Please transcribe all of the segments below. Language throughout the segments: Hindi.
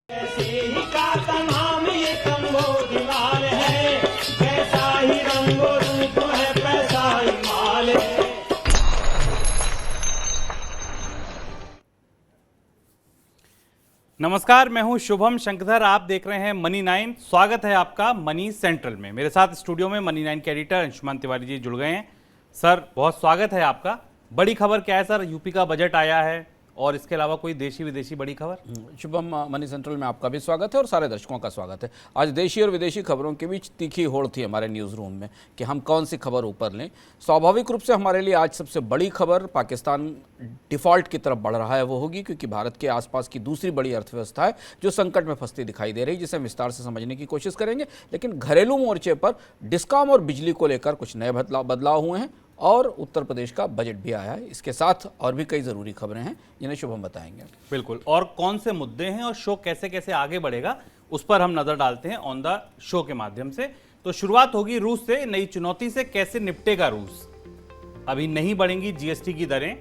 ऐसे ही का तमाम ये कंबोज माल है, जैसा ही रंगो रूप है पैसा ही माल है। नमस्कार, मैं हूं शुभम शंकरधर। आप देख रहे हैं मनी 9। स्वागत है आपका मनी सेंट्रल में। मेरे साथ स्टूडियो में मनी 9 के एडिटर अंशुमान तिवारी जी जुड़ गए हैं। सर, बहुत स्वागत है आपका। बड़ी खबर क्या है सर? यूपी का बजट आया है और इसके अलावा कोई देशी विदेशी बड़ी खबर? शुभम, मनी सेंट्रल में आपका भी स्वागत है और सारे दर्शकों का स्वागत है। आज देशी और विदेशी खबरों के बीच तीखी होड़ थी हमारे न्यूज़ रूम में कि हम कौन सी खबर ऊपर लें। स्वाभाविक रूप से हमारे लिए आज सबसे बड़ी खबर पाकिस्तान डिफ़ॉल्ट की तरफ बढ़ रहा है वो होगी, क्योंकि भारत के आसपास की दूसरी बड़ी अर्थव्यवस्था है जो संकट में फंसती दिखाई दे रही, जिसे हम विस्तार से समझने की कोशिश करेंगे। लेकिन घरेलू मोर्चे पर डिस्कॉम और बिजली को लेकर कुछ नए बदलाव हुए हैं और उत्तर प्रदेश का बजट भी आया है। इसके साथ और भी कई ज़रूरी खबरें हैं जिन्हें शुभम बताएंगे। बिल्कुल, और कौन से मुद्दे हैं और शो कैसे कैसे आगे बढ़ेगा उस पर हम नजर डालते हैं ऑन द शो के माध्यम से। तो शुरुआत होगी रूस से। नई चुनौती से कैसे निपटेगा रूस? अभी नहीं बढ़ेंगी जीएसटी की दरें।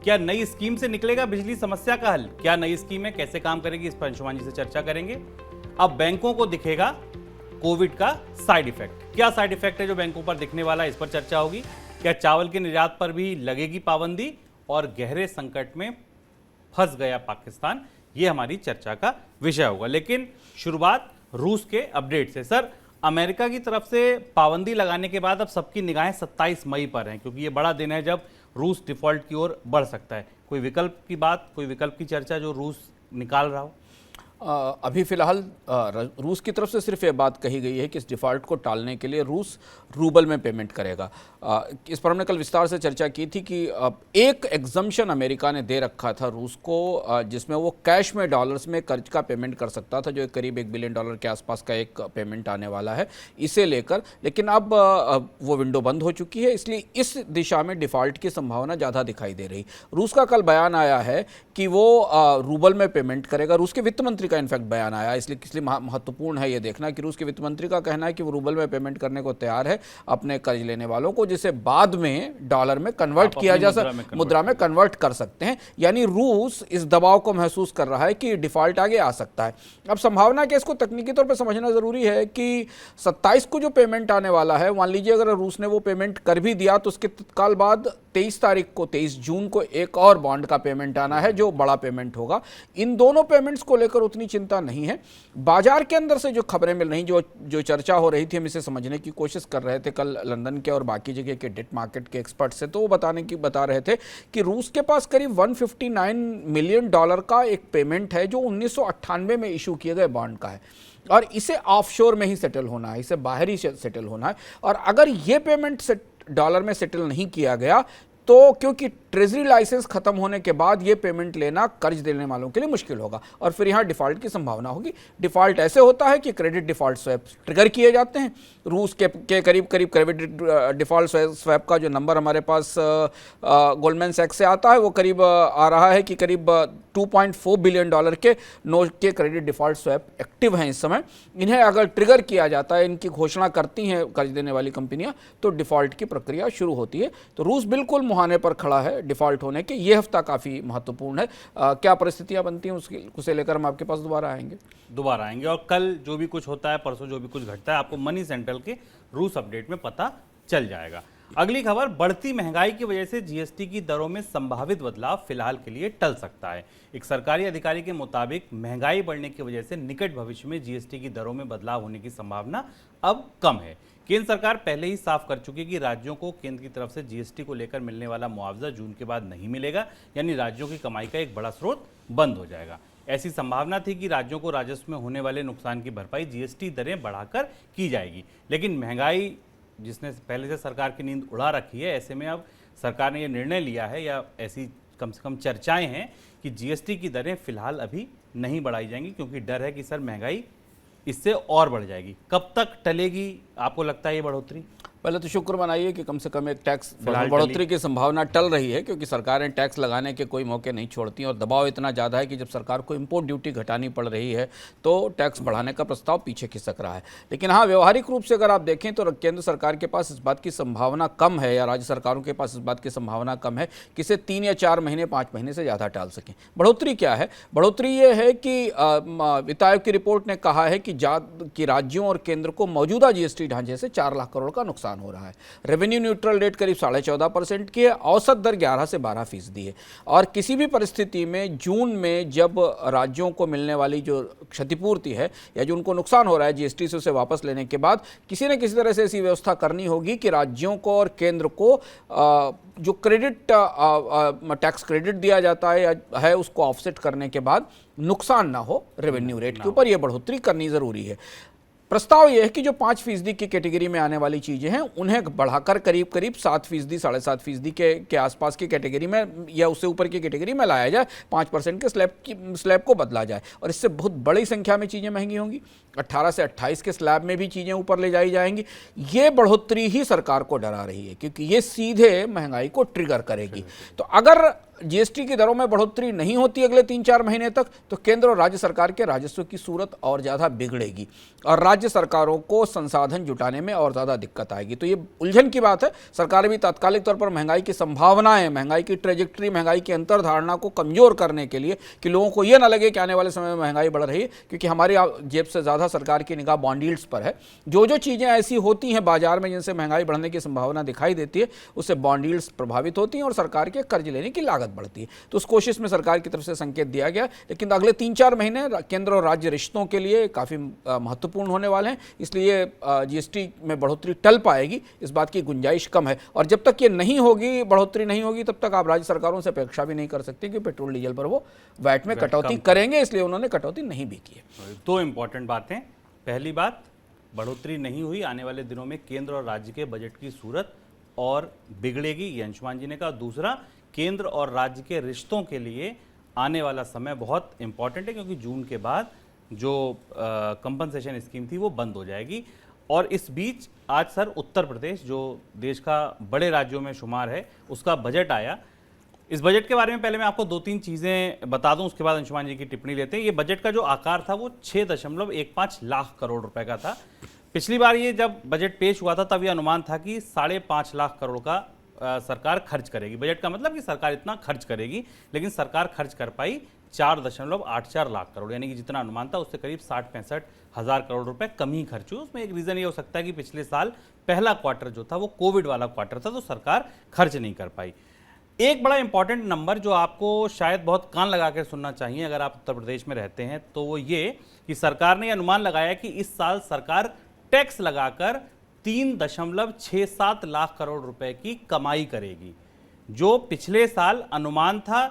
क्या नई स्कीम से निकलेगा बिजली समस्या का हल? क्या नई स्कीम है, कैसे काम करेगी, इस पर अंशुमान जी से चर्चा करेंगे। अब बैंकों को दिखेगा कोविड का साइड इफेक्ट। क्या साइड इफेक्ट है जो बैंकों पर दिखने वाला है, इस पर चर्चा होगी। क्या चावल के निर्यात पर भी लगेगी पाबंदी? और गहरे संकट में फंस गया पाकिस्तान, ये हमारी चर्चा का विषय होगा। लेकिन शुरुआत रूस के अपडेट से। सर, अमेरिका की तरफ से पाबंदी लगाने के बाद अब सबकी निगाहें 27 मई पर हैं, क्योंकि ये बड़ा दिन है जब रूस डिफॉल्ट की ओर बढ़ सकता है। कोई विकल्प की बात, कोई विकल्प की चर्चा जो रूस निकाल रहा हो? अभी फिलहाल रूस की तरफ से सिर्फ ये बात कही गई है कि इस डिफ़ॉल्ट को टालने के लिए रूस रूबल में पेमेंट करेगा। इस पर हमने कल विस्तार से चर्चा की थी कि एक एग्जम्पशन अमेरिका ने दे रखा था रूस को, जिसमें वो कैश में डॉलर्स में कर्ज का पेमेंट कर सकता था, जो करीब $1 बिलियन के आसपास का एक पेमेंट आने वाला है इसे लेकर। लेकिन अब वो विंडो बंद हो चुकी है, इसलिए इस दिशा में डिफ़ॉल्ट की संभावना ज़्यादा दिखाई दे रही। रूस का कल बयान आया है कि वो रूबल में पेमेंट करेगा। रूस के वित्त मंत्री का इनफैक्ट बयान आया, इसलिए महत्वपूर्ण है ये देखना कि रूस के वित्त मंत्री का कहना है कि वो रूबल में पेमेंट करने को तैयार है अपने कर्ज लेने वालों को, जिसे बाद में डॉलर में कन्वर्ट किया जा सकता, मुद्रा में कन्वर्ट कर सकते हैं। यानी रूस इस दबाव को महसूस कर रहा है कि डिफॉल्ट आगे आ सकता है। अब संभावना कि इसको तकनीकी तौर पर समझना जरूरी है कि 27 को जो पेमेंट आने वाला है, मान लीजिए अगर रूस ने वो पेमेंट कर भी दिया तो उसके तत्काल बाद 23 जून को एक और बॉन्ड का पेमेंट आना है जो बड़ा पेमेंट होगा। इन दोनों पेमेंट्स को लेकर उतनी चिंता नहीं है। बाजार के अंदर से जो खबरें मिल रही, जो चर्चा हो रही थी, हम इसे समझने की कोशिश कर रहे थे कल लंदन के और बाकी जगह के डेट मार्केट के एक्सपर्ट से, तो वो बता रहे थे कि रूस के पास करीब $159 मिलियन का एक पेमेंट है जो 1998 में इशू किए गए बॉन्ड का है, और इसे ऑफशोर में ही सेटल होना है, इसे बाहर ही सेटल होना है। और अगर ये पेमेंट डॉलर में सेटल नहीं किया गया तो क्योंकि ट्रेजरी लाइसेंस खत्म होने के बाद ये पेमेंट लेना कर्ज देने वालों के लिए मुश्किल होगा और फिर यहाँ डिफ़ॉल्ट की संभावना होगी। डिफ़ॉल्ट ऐसे होता है कि क्रेडिट डिफ़ॉल्ट स्वैप ट्रिगर किए जाते हैं। रूस के करीब क्रेडिट डिफ़ॉल्ट स्वैप का जो नंबर हमारे पास गोल्डमैन सैक्स से आता है वो करीब आ रहा है कि करीब $2.4 बिलियन के नोट के क्रेडिट डिफ़ॉल्ट स्वैप एक्टिव हैं इस समय। इन्हें अगर ट्रिगर किया जाता है, इनकी घोषणा करती हैं कर्ज देने वाली कंपनियां, तो डिफ़ॉल्ट की प्रक्रिया शुरू होती है। तो रूस बिल्कुल मुहाने पर खड़ा है डिफ़ॉल्ट होने के। ये हफ्ता काफ़ी महत्वपूर्ण है। क्या परिस्थितियां बनती हैं उसे लेकर हम आपके पास दोबारा आएंगे। और कल जो भी कुछ होता है, परसों जो भी कुछ घटता है, आपको मनी सेंट्रल के रूस अपडेट में पता चल जाएगा। अगली खबर, बढ़ती महंगाई की वजह से जीएसटी की दरों में संभावित बदलाव फिलहाल के लिए टल सकता है। एक सरकारी अधिकारी के मुताबिक महंगाई बढ़ने की वजह से निकट भविष्य में जीएसटी की दरों में बदलाव होने की संभावना अब कम है। केंद्र सरकार पहले ही साफ कर चुकी है कि राज्यों को केंद्र की तरफ से जीएसटी को लेकर मिलने वाला मुआवजा जून के बाद नहीं मिलेगा, यानी राज्यों की कमाई का एक बड़ा स्रोत बंद हो जाएगा। ऐसी संभावना थी कि राज्यों को राजस्व में होने वाले नुकसान की भरपाई जीएसटी दरें बढ़ाकर की जाएगी, लेकिन महंगाई जिसने पहले से सरकार की नींद उड़ा रखी है, ऐसे में अब सरकार ने यह निर्णय लिया है, या ऐसी कम से कम चर्चाएं हैं कि जीएसटी की दरें फिलहाल अभी नहीं बढ़ाई जाएंगी, क्योंकि डर है कि सर महंगाई इससे और बढ़ जाएगी। कब तक टलेगी आपको लगता है ये बढ़ोतरी? पहले तो शुक्र मनाइए कि कम से कम एक टैक्स फिलहाल बढ़ोतरी की संभावना टल रही है, क्योंकि सरकारें टैक्स लगाने के कोई मौके नहीं छोड़ती और दबाव इतना ज़्यादा है कि जब सरकार को इंपोर्ट ड्यूटी घटानी पड़ रही है तो टैक्स बढ़ाने का प्रस्ताव पीछे खिसक रहा है। लेकिन हाँ, व्यवहारिक रूप से अगर आप देखें तो केंद्र सरकार के पास इस बात की संभावना कम है, या राज्य सरकारों के पास इस बात की संभावना कम है कि इसे 3 या 4 महीने 5 महीने से ज़्यादा टाल सकें। बढ़ोतरी क्या है? बढ़ोतरी ये है कि वित्त आयोग की रिपोर्ट ने कहा है कि राज्यों और केंद्र को मौजूदा जीएसटी ढांचे से 4 लाख करोड़ का नुकसान हो रहा है। रेवेन्यू न्यूट्रल रेट करीब 14.5% की है, औसत दर 11 से 12% है। और किसी भी परिस्थिति में जून में जब राज्यों को मिलने वाली जो क्षतिपूर्ति है या जो उनको नुकसान हो रहा है जीएसटी से, उसे वापस लेने के बाद किसी न किसी तरह से ऐसी व्यवस्था करनी होगी कि राज्यों को और केंद्र को जो क्रेडिट टैक्स क्रेडिट दिया जाता है उसको ऑफसेट करने के बाद नुकसान ना हो रेवेन्यू रेट के ऊपर। यह बढ़ोतरी करनी जरूरी है। प्रस्ताव यह है कि जो 5% की कैटेगरी में आने वाली चीज़ें हैं उन्हें बढ़ाकर करीब 7%, 7.5% के आसपास की कैटेगरी में या उससे ऊपर की कैटेगरी में लाया जाए, 5% के स्लैब को बदला जाए। और इससे बहुत बड़ी संख्या में चीज़ें महंगी होंगी। 18 से 28 के स्लैब में भी चीज़ें ऊपर ले जाई जाएंगी। ये बढ़ोतरी ही सरकार को डरा रही है, क्योंकि ये सीधे महंगाई को ट्रिगर करेगी। तो अगर जीएसटी की दरों में बढ़ोतरी नहीं होती अगले 3-4 महीने तक, तो केंद्र और राज्य सरकार के राजस्व की सूरत और ज़्यादा बिगड़ेगी और राज्य सरकारों को संसाधन जुटाने में और ज़्यादा दिक्कत आएगी। तो ये उलझन की बात है। सरकार भी तात्कालिक तौर पर महंगाई की संभावनाएं, महंगाई की ट्रेजेक्टरी, महंगाई की अंतर्धारणा को कमज़ोर करने के लिए कि लोगों को ये ना लगे कि आने वाले समय में महंगाई बढ़ रही है, क्योंकि हमारी जेब से ज़्यादा सरकार की निगाह बॉन्ड यील्ड्स पर है। जो चीज़ें ऐसी होती हैं बाजार में जिनसे महंगाई बढ़ने की संभावना दिखाई देती है, उससे बॉन्ड यील्ड्स प्रभावित होती हैं और सरकार के कर्ज लेने की लागत बढ़ती है। तो उस कोशिश में सरकार की तरफ से संकेत दिया गया। लेकिन अगले 3-4 महीने केंद्र और राज्य रिश्तों के लिए काफ़ी महत्वपूर्ण होने वाले हैं, इसलिए जीएसटी में बढ़ोतरी टल पाएगी, इस बात की गुंजाइश कम है। और जब तक ये नहीं होगी, बढ़ोतरी नहीं होगी, तब तक आप राज्य सरकारों से अपेक्षा भी नहीं कर सकते कि पेट्रोल डीजल पर वो वैट में कटौती करेंगे, इसलिए उन्होंने कटौती नहीं भी की है। 2 इंपॉर्टेंट बातें। पहली बात, बढ़ोतरी नहीं हुई, आने वाले दिनों में केंद्र और राज्य के बजट की सूरत और बिगड़ेगी, ये अंशुमान जी ने कहा। दूसरा, केंद्र और राज्य के रिश्तों के लिए आने वाला समय बहुत इंपॉर्टेंट है, क्योंकि जून के बाद जो कंपनसेशन स्कीम थी वो बंद हो जाएगी। और इस बीच आज सर उत्तर प्रदेश, जो देश का बड़े राज्यों में शुमार है, उसका बजट आया। इस बजट के बारे में पहले मैं आपको 2-3 चीज़ें बता दूं, उसके बाद अंशुमान जी की टिप्पणी लेते हैं। ये बजट का जो आकार था वो 6.15 लाख करोड़ रुपए का था। पिछली बार ये जब बजट पेश हुआ था तब ये अनुमान था कि 5.5 लाख करोड़ का सरकार खर्च करेगी। बजट का मतलब कि सरकार इतना खर्च करेगी, लेकिन सरकार खर्च कर पाई 4.84 लाख करोड़, यानी कि जितना अनुमान था उससे करीब 60-65 हज़ार करोड़ रुपए कम ही खर्च हुए। उसमें एक रीज़न ये हो सकता है कि पिछले साल पहला क्वार्टर जो था वो कोविड वाला क्वार्टर था, तो सरकार खर्च नहीं कर पाई। एक बड़ा इंपॉर्टेंट नंबर जो आपको शायद बहुत कान लगा कर सुनना चाहिए अगर आप उत्तर प्रदेश में रहते हैं, तो वो ये कि सरकार ने अनुमान लगाया कि इस साल सरकार टैक्स लगाकर 3.67 लाख करोड़ रुपए की कमाई करेगी, जो पिछले साल अनुमान था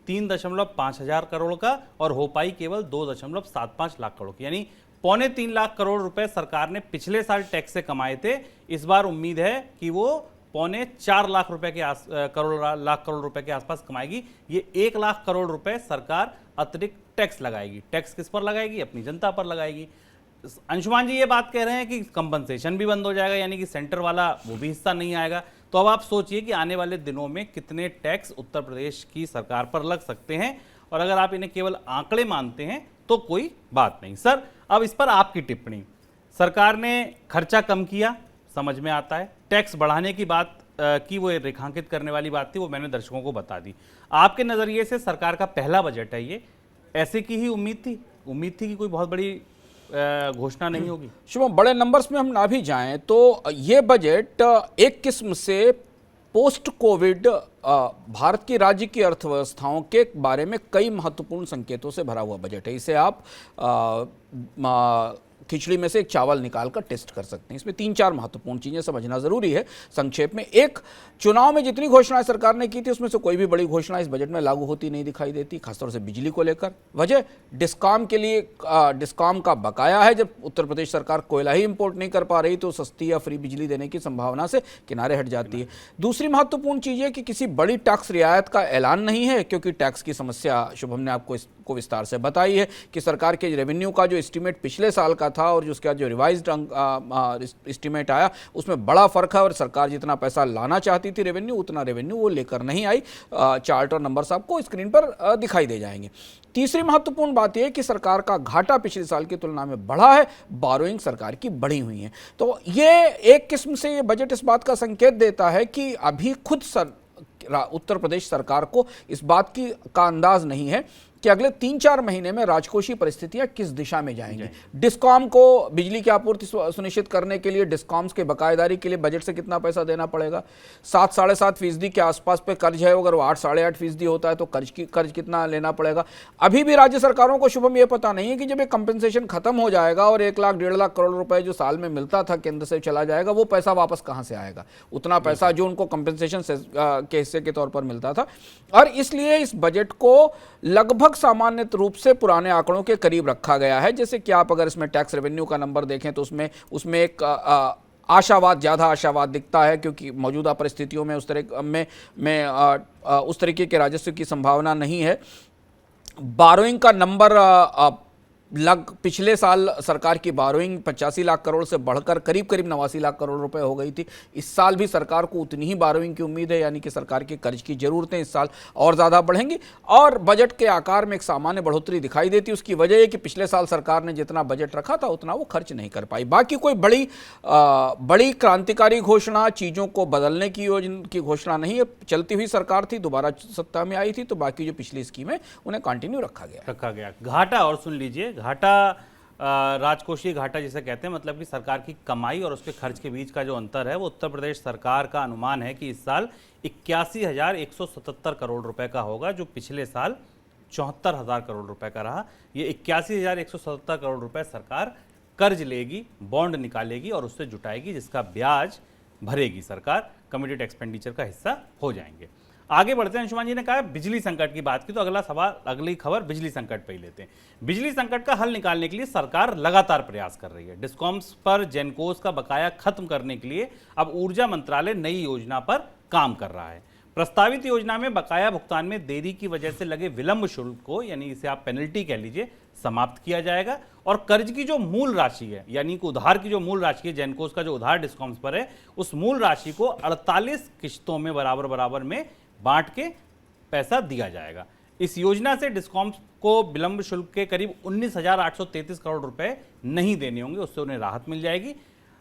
3.5 हजार करोड़ का और हो पाई केवल 2.75 लाख करोड़ की, यानी 3.25 लाख करोड़ रुपए सरकार ने पिछले साल टैक्स से कमाए थे। इस बार उम्मीद है कि वो 3.25 लाख रुपए के लाख करोड़ रुपए के आसपास कमाएगी। ये 1 लाख करोड़ रुपए सरकार अतिरिक्त टैक्स लगाएगी। टैक्स किस पर लगाएगी? अपनी जनता पर लगाएगी। अंशुमान जी ये बात कह रहे हैं कि कंपनसेशन भी बंद हो जाएगा, यानी कि सेंटर वाला वो भी हिस्सा नहीं आएगा। तो अब आप सोचिए कि आने वाले दिनों में कितने टैक्स उत्तर प्रदेश की सरकार पर लग सकते हैं, और अगर आप इन्हें केवल आंकड़े मानते हैं तो कोई बात नहीं। सर, अब इस पर आपकी टिप्पणी। सरकार ने खर्चा कम किया, समझ में आता है। टैक्स बढ़ाने की बात की वो रेखांकित करने वाली बात थी, वो मैंने दर्शकों को बता दी। आपके नज़रिए से सरकार का पहला बजट है, ये ऐसे की ही उम्मीद थी कि कोई बहुत बड़ी घोषणा नहीं होगी? शुभम, बड़े नंबर्स में हम ना भी जाएं तो ये बजट एक किस्म से पोस्ट कोविड भारत की राज्य की अर्थव्यवस्थाओं के बारे में कई महत्वपूर्ण संकेतों से भरा हुआ बजट है। इसे आप खिचड़ी में से एक चावल निकालकर टेस्ट कर सकते हैं। इसमें 3-4 महत्वपूर्ण चीज़ें समझना जरूरी है। संक्षेप में, एक, चुनाव में जितनी घोषणाएं सरकार ने की थी उसमें से कोई भी बड़ी घोषणा इस बजट में लागू होती नहीं दिखाई देती, खासतौर से बिजली को लेकर। वजह, डिस्कॉम के लिए डिस्कॉम का बकाया है। जब उत्तर प्रदेश सरकार कोयला ही इंपोर्ट नहीं कर पा रही तो सस्ती या फ्री बिजली देने की संभावना से किनारे हट जाती है। दूसरी महत्वपूर्ण चीज़ है कि किसी बड़ी टैक्स रियायत का ऐलान नहीं है, क्योंकि टैक्स की समस्या शुभम ने आपको इसको विस्तार से बताई है कि सरकार के रेवेन्यू का जो एस्टीमेट पिछले साल का था और उसका जो रिवाइज्ड एस्टीमेट आया उसमें बड़ा फर्क है और सरकार जितना पैसा लाना चाहती थी रेवेन्यू, उतना रेवेन्यू वो लेकर नहीं आई। चार्ट और नंबर्स आपको स्क्रीन पर दिखाई दे जाएंगे। तीसरी महत्वपूर्ण बात यह है कि सरकार का घाटा पिछले साल की तुलना में बढ़ा है, बोरोइंग सरकार की बढ़ी हुई है। तो ये एक किस्म से ये बजट इस बात का संकेत देता है कि अभी खुद उत्तर प्रदेश सरकार को इस बात का अंदाज नहीं है कि अगले 3-4 महीने में राजकोषीय परिस्थितियां किस दिशा में जाएंगी। डिस्कॉम को बिजली की आपूर्ति सुनिश्चित करने के लिए डिस्कॉम्स के बकायेदारी के लिए बजट से कितना पैसा देना पड़ेगा। 7-7.5% के आसपास पे कर्ज है, अगर वो 8-8.5% होता है तो कर्ज कितना लेना पड़ेगा। अभी भी राज्य सरकारों को शुभम ये पता नहीं है कि जब ये कंपेंसेशन खत्म हो जाएगा और 1 लाख 1.5 लाख करोड़ रुपए जो साल में मिलता था केंद्र से चला जाएगा, वो पैसा वापस कहां से आएगा, उतना पैसा जो उनको कंपेंसेशन के हिस्से के तौर पर मिलता था। और इसलिए इस बजट को लगभग सामान्य रूप से पुराने आंकड़ों के करीब रखा गया है। जैसे कि आप अगर इसमें टैक्स रेवेन्यू का नंबर देखें तो उसमें एक ज़्यादा आशावाद दिखता है, क्योंकि मौजूदा परिस्थितियों में उस तरीके के राजस्व की संभावना नहीं है। बारोइंग का नंबर पिछले साल सरकार की बारोइंग 85 लाख करोड़ से बढ़कर करीब 89 लाख करोड़ रुपए हो गई थी। इस साल भी सरकार को उतनी ही बारोइंग की उम्मीद है, यानी कि सरकार के कर्ज की जरूरतें इस साल और ज़्यादा बढ़ेंगी और बजट के आकार में एक सामान्य बढ़ोतरी दिखाई देती है। उसकी वजह है कि पिछले साल सरकार ने जितना बजट रखा था उतना वो खर्च नहीं कर पाई। बाकी कोई बड़ी क्रांतिकारी घोषणा, चीज़ों को बदलने की योजना की घोषणा नहीं है। चलती हुई सरकार थी, दोबारा सत्ता में आई थी, तो बाकी जो पिछली स्कीमें उन्हें कंटिन्यू रखा गया। घाटा, और सुन लीजिए, घाटा राजकोषीय घाटा जिसे कहते हैं, मतलब कि सरकार की कमाई और उसके खर्च के बीच का जो अंतर है, वो उत्तर प्रदेश सरकार का अनुमान है कि इस साल 81,177 करोड़ रुपए का होगा, जो पिछले साल 74,000 करोड़ रुपए का रहा। ये 81,177 करोड़ रुपए सरकार कर्ज लेगी, बॉन्ड निकालेगी और उससे जुटाएगी, जिसका ब्याज भरेगी सरकार, कमिटेड एक्सपेंडिचर का हिस्सा हो जाएंगे। आगे बढ़ते हैं। अंशुमान जी ने कहा बिजली संकट की बात की, तो अगली खबर बिजली संकट पे ही लेते हैं। बिजली संकट का हल निकालने के लिए सरकार लगातार प्रयास कर रही है। डिस्कॉम्स पर जेनकोस का बकाया खत्म करने के लिए अब ऊर्जा मंत्रालय नई योजना पर काम कर रहा है। प्रस्तावित योजना में बकाया भुगतान में देरी की वजह से लगे विलंब शुल्क को, यानी इसे आप पेनल्टी कह लीजिए, समाप्त किया जाएगा और कर्ज की जो मूल राशि है, यानी कि उधार की जो मूल राशि है, जेनकोस का जो उधार डिस्कॉम्स पर है, उस मूल राशि को 48 किश्तों में बराबर में बांट के पैसा दिया जाएगा। इस योजना से डिस्कॉम्स को विलंब शुल्क के करीब 19,833 करोड़ रुपए नहीं देने होंगे, उससे उन्हें राहत मिल जाएगी।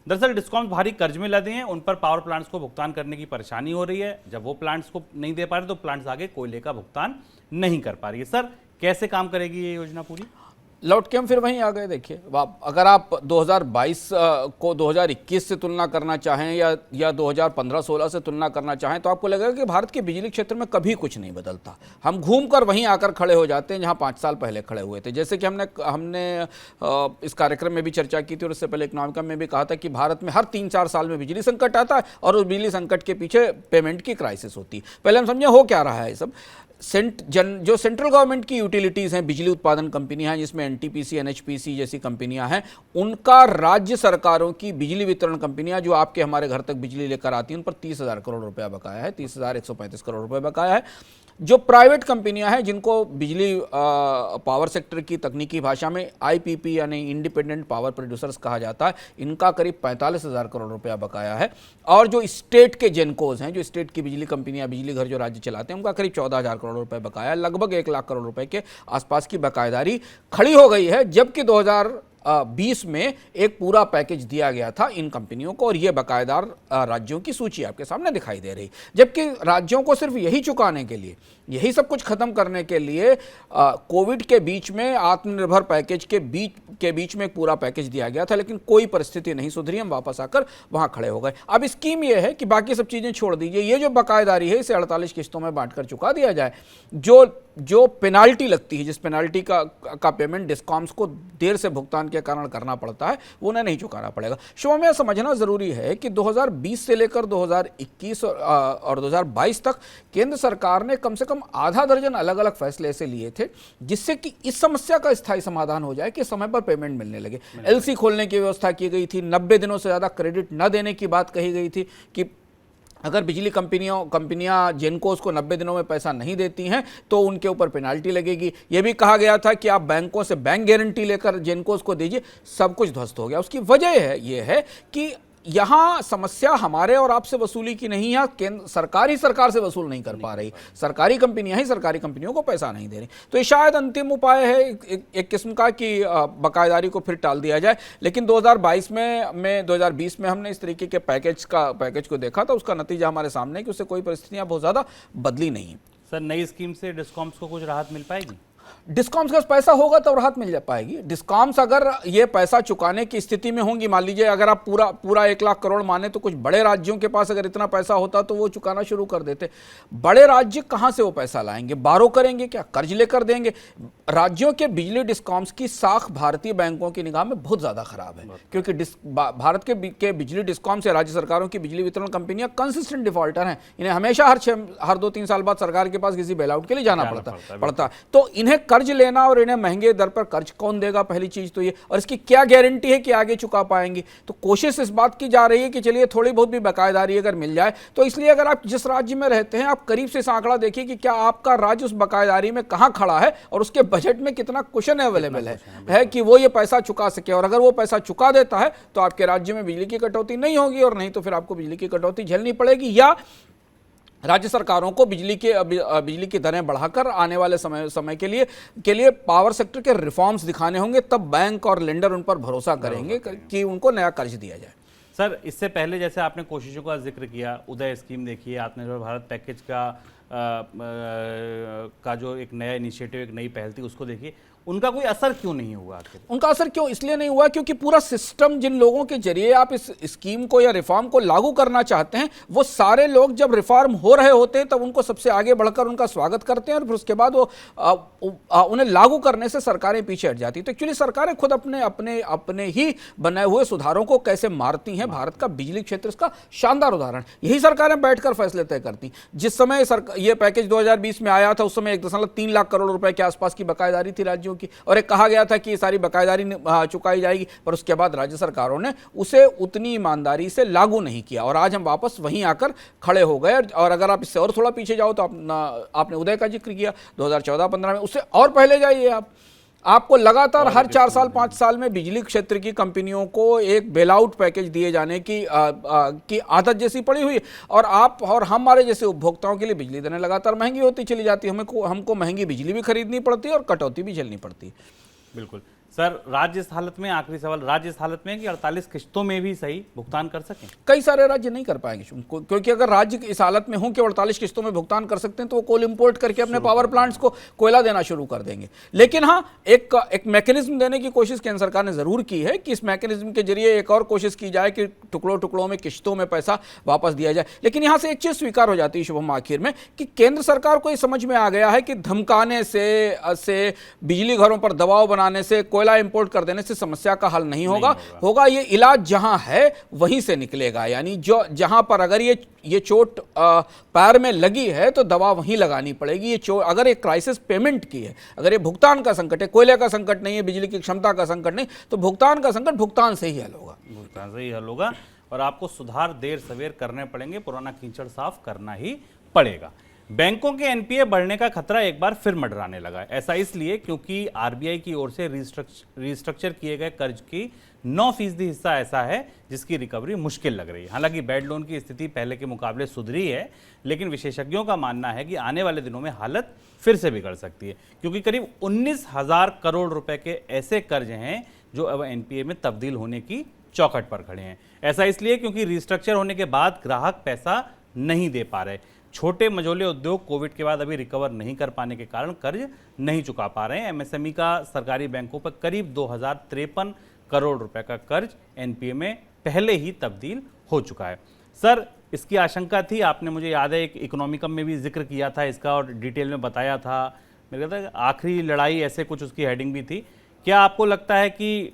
दरअसल डिस्कॉम्स भारी कर्ज में लदे हैं, उन पर पावर प्लांट्स को भुगतान करने की परेशानी हो रही है। जब वो प्लांट्स को नहीं दे पा रहे तो प्लांट्स आगे कोयले का भुगतान नहीं कर पा रही है। सर, कैसे काम करेगी ये योजना पूरी? लौट के हम फिर वहीं आ गए। देखिए, अगर आप 2022 को 2021 से तुलना करना चाहें या 2015-16 से तुलना करना चाहें तो आपको लगेगा कि भारत के बिजली क्षेत्र में कभी कुछ नहीं बदलता। हम घूमकर वहीं आकर खड़े हो जाते हैं जहां 5 साल पहले खड़े हुए थे। जैसे कि हमने इस कार्यक्रम में भी चर्चा की थी और इससे पहले इकोनॉमिका में भी कहा था कि भारत में हर 3-4 साल में बिजली संकट आता है और उस बिजली संकट के पीछे पेमेंट की क्राइसिस होती है। पहले हम समझे हो क्या रहा है। ये सब जो सेंट्रल गवर्नमेंट की यूटिलिटीज़ हैं, बिजली उत्पादन कंपनियां हैं, जिसमें एनटीपीसी, एनएचपीसी जैसी कंपनियां हैं, उनका राज्य सरकारों की बिजली वितरण कंपनियां जो आपके हमारे घर तक बिजली लेकर आती हैं, उन पर 30,000 करोड़ रुपया बकाया है, 30,135 करोड़ रुपये बकाया है। जो प्राइवेट कंपनियां हैं जिनको बिजली पावर सेक्टर की तकनीकी भाषा में आईपीपी यानी इंडिपेंडेंट पावर प्रोड्यूसर्स कहा जाता है, इनका करीब 45,000 करोड़ रुपया बकाया है। और जो स्टेट के जेनकोज हैं, जो स्टेट की बिजली कंपनियां, बिजली घर जो राज्य चलाते हैं, उनका करीब 14,000 करोड़ रुपए बकाया है। लगभग 1 लाख करोड़ रुपए के आसपास की बकायेदारी खड़ी हो गई है, जबकि 2020 में एक पूरा पैकेज दिया गया था इन कंपनियों को और ये बकायेदार राज्यों की सूची आपके सामने दिखाई दे रही। जबकि राज्यों को सिर्फ यही चुकाने के लिए, यही सब कुछ खत्म करने के लिए कोविड के बीच में आत्मनिर्भर पैकेज के बीच में एक पूरा पैकेज दिया गया था, लेकिन कोई परिस्थिति नहीं सुधरी। हम वापस आकर वहां खड़े हो गए। अब स्कीम यह है कि बाकी सब चीजें छोड़ दीजिए, ये जो बकायेदारी है इसे 48 किस्तों में बांटकर चुका दिया जाए। जो पेनाल्टी लगती है, जिस पेनाल्टी का पेमेंट डिस्कॉम्स को देर से भुगतान के कारण करना पड़ता है, वो उन्हें नहीं चुकाना पड़ेगा। शुभम, यह समझना जरूरी है कि 2020 से लेकर 2021 और 2022 तक केंद्र सरकार ने कम से कम आधा दर्जन अलग अलग फैसले ऐसे लिए थे जिससे कि इस समस्या का स्थायी समाधान हो जाए कि समय पर पेमेंट मिलने लगे। एलसी खोलने की व्यवस्था की गई थी, 90 दिनों से ज्यादा क्रेडिट न देने की बात कही गई थी कि अगर बिजली कंपनियां जेनकोस को 90 दिनों में पैसा नहीं देती हैं तो उनके ऊपर पेनाल्टी लगेगी। यह भी कहा गया था कि आप बैंकों से बैंक गारंटी लेकर जेनकोस को दीजिए, सब कुछ ध्वस्त हो गया। उसकी वजह है यह है कि यहां समस्या हमारे और आपसे वसूली की नहीं है, केंद्र सरकार ही सरकार से वसूल नहीं कर पा रही, सरकारी कंपनियां ही सरकारी कंपनियों को पैसा नहीं दे रही। तो ये शायद अंतिम उपाय है एक किस्म का कि बकायेदारी को फिर टाल दिया जाए। लेकिन 2020 में हमने इस तरीके के पैकेज को देखा था, उसका नतीजा हमारे सामने है कि उससे कोई परिस्थितियां बहुत ज्यादा बदली नहीं। सर, नई स्कीम से डिस्कॉम्स को कुछ राहत मिल पाएगी? डिस्कॉम्स का पैसा होगा तो राहत मिल जा पाएगी। डिस्कॉम्स अगर ये पैसा चुकाने की स्थिति में होंगी, मान लीजिए अगर आप पूरा 1 लाख करोड़ माने तो कुछ बड़े राज्यों के पास अगर इतना पैसा होता तो वो चुकाना शुरू कर देते। बड़े राज्य कहां से वो पैसा लाएंगे? बारो करेंगे क्या? कर्ज लेकर देंगे? राज्यों के बिजली डिस्कॉम्स की साख भारतीय बैंकों की निगाह में बहुत ज्यादा खराब है, क्योंकि भारत के बिजली डिस्कॉम्स या राज्य सरकारों की बिजली वितरण कंपनियां कंसिस्टेंट डिफॉल्टर हैं। इन्हें हमेशा हर 2-3 साल बाद सरकार के पास किसी बेलआउट के लिए जाना पड़ता। तो इन्हें कर्ज लेना और इन्हें महंगे दर पर कर्ज कौन देगा? पहली चीज तो ये, और इसकी क्या गारंटी है कि आगे चुका पाएंगे? तो कोशिश इस बात की जा रही है कि चलिए थोड़ी बहुत भी बकायेदारी अगर मिल जाए तो, इसलिए अगर आप जिस राज्य में रहते हैं आप करीब से इस आंकड़ा देखिए कि क्या आपका राज्य उस बकायेदारी में कहां खड़ा है और उसके बजट में कितना कुशन अवेलेबल है कि वो ये पैसा चुका सके। और अगर वो पैसा चुका देता है तो आपके राज्य में बिजली की कटौती नहीं होगी, और नहीं तो फिर आपको बिजली की कटौती झेलनी पड़ेगी, या राज्य सरकारों को बिजली की दरें बढ़ाकर आने वाले समय के लिए पावर सेक्टर के रिफॉर्म्स दिखाने होंगे। तब बैंक और लेंडर उन पर भरोसा करेंगे कि उनको नया कर्ज दिया जाए। सर, इससे पहले जैसे आपने कोशिशों का जिक्र किया, उदय स्कीम देखिए, आत्मनिर्भर भारत पैकेज का जो एक नया इनिशिएटिव, एक नई पहल थी, उसको देखिए, उनका कोई असर क्यों नहीं हुआ? उनका असर क्यों इसलिए नहीं हुआ क्योंकि पूरा सिस्टम, जिन लोगों के जरिए आप इस स्कीम को या रिफॉर्म को लागू करना चाहते हैं, वो सारे लोग जब रिफॉर्म हो रहे होते हैं तब उनको सबसे आगे बढ़कर उनका स्वागत करते हैं, और फिर उसके बाद वो उन्हें लागू करने से सरकारें पीछे हट जाती। तो एक्चुअली सरकारें खुद अपने ही बनाए हुए सुधारों को कैसे मारती हैं। भारत का बिजली क्षेत्र इसका शानदार उदाहरण। यही सरकारें बैठकर फैसले तय करती। जिस समय ये पैकेज 2020 में आया था, उस समय 1.3 लाख करोड़ रुपए के आसपास की बकायेदारी थी राज्यों की, और एक कहा गया था कि ये सारी बकायेदारी चुकाई जाएगी, पर उसके बाद राज्य सरकारों ने उसे उतनी ईमानदारी से लागू नहीं किया, और आज हम वापस वहीं आकर खड़े हो गए। और अगर आप इससे और थोड़ा पीछे जाओ तो आपने उदय का जिक्र किया 2014-15 में, उससे और पहले जाइए आपको लगातार हर 4 साल 5 साल में बिजली क्षेत्र की कंपनियों को एक बेलआउट पैकेज दिए जाने की आदत जैसी पड़ी हुई, और आप और हमारे जैसे उपभोक्ताओं के लिए बिजली दरें लगातार महंगी होती चली जाती है। हमको महंगी बिजली भी खरीदनी पड़ती है और कटौती भी झेलनी पड़ती है। बिल्कुल। सर, राज्य इस हालत में, आखिरी सवाल, राज्य इस हालत में कि 48 किश्तों में भी सही भुगतान कर सकें? कई सारे राज्य नहीं कर पाएंगे, क्योंकि अगर राज्य इस हालत में हों कि 48 किश्तों में भुगतान कर सकते हैं तो वो कोल इंपोर्ट करके अपने पावर प्लांट्स को कोयला देना शुरू कर देंगे। लेकिन हाँ, एक मैकेनिज्म देने की कोशिश केंद्र सरकार ने जरूर की है कि इस मैकेनिज्म के जरिए एक और कोशिश की जाए कि टुकड़ों में किश्तों में पैसा वापस दिया जाए। लेकिन यहां से एक चीज स्वीकार हो जाती है शुभम आखिर में, कि केंद्र सरकार को यह समझ में आ गया है कि धमकाने से बिजली घरों पर दबाव बनाने से, कोयला इंपोर्ट कर देने से समस्या का हल नहीं होगा। ये इलाज जहां है वहीं से निकलेगा। यानी जहां पर अगर ये चोट पैर में लगी है तो दवा वहीं लगानी पड़ेगी। ये चोट, अगर ये क्राइसिस पेमेंट की है, अगर ये भुगतान का संकट है, कोयले का संकट नहीं है, बिजली की क्षमता का संकट नहीं, तो भुगतान का संकट भुगतान से ही हल होगा। और आपको सुधार देर सवेर करने पड़ेंगे, पुराना कीचड़ साफ करना ही पड़ेगा। बैंकों के एनपीए बढ़ने का खतरा एक बार फिर मंडराने लगा। ऐसा इसलिए क्योंकि आरबीआई की ओर से रिस्ट्रक्चर किए गए कर्ज की 9% हिस्सा ऐसा है जिसकी रिकवरी मुश्किल लग रही है। हालांकि बैड लोन की स्थिति पहले के मुकाबले सुधरी है, लेकिन विशेषज्ञों का मानना है कि आने वाले दिनों में हालत फिर से बिगड़ सकती है, क्योंकि करीब 19,000 करोड़ रुपए के ऐसे कर्ज हैं जो अब एनपीए में तब्दील होने की चौखट पर खड़े हैं। ऐसा इसलिए क्योंकि रिस्ट्रक्चर होने के बाद ग्राहक पैसा नहीं दे पा रहे। छोटे मझोले उद्योग कोविड के बाद अभी रिकवर नहीं कर पाने के कारण कर्ज नहीं चुका पा रहे हैं। एमएसएमई का सरकारी बैंकों पर करीब 2053 करोड़ रुपए का कर्ज एनपीए में पहले ही तब्दील हो चुका है। सर, इसकी आशंका थी, आपने मुझे याद है एक इकोनॉमिकम में भी जिक्र किया था इसका और डिटेल में बताया था। मेरे ख्याल आखिरी लड़ाई ऐसे कुछ उसकी हेडिंग भी थी। क्या आपको लगता है कि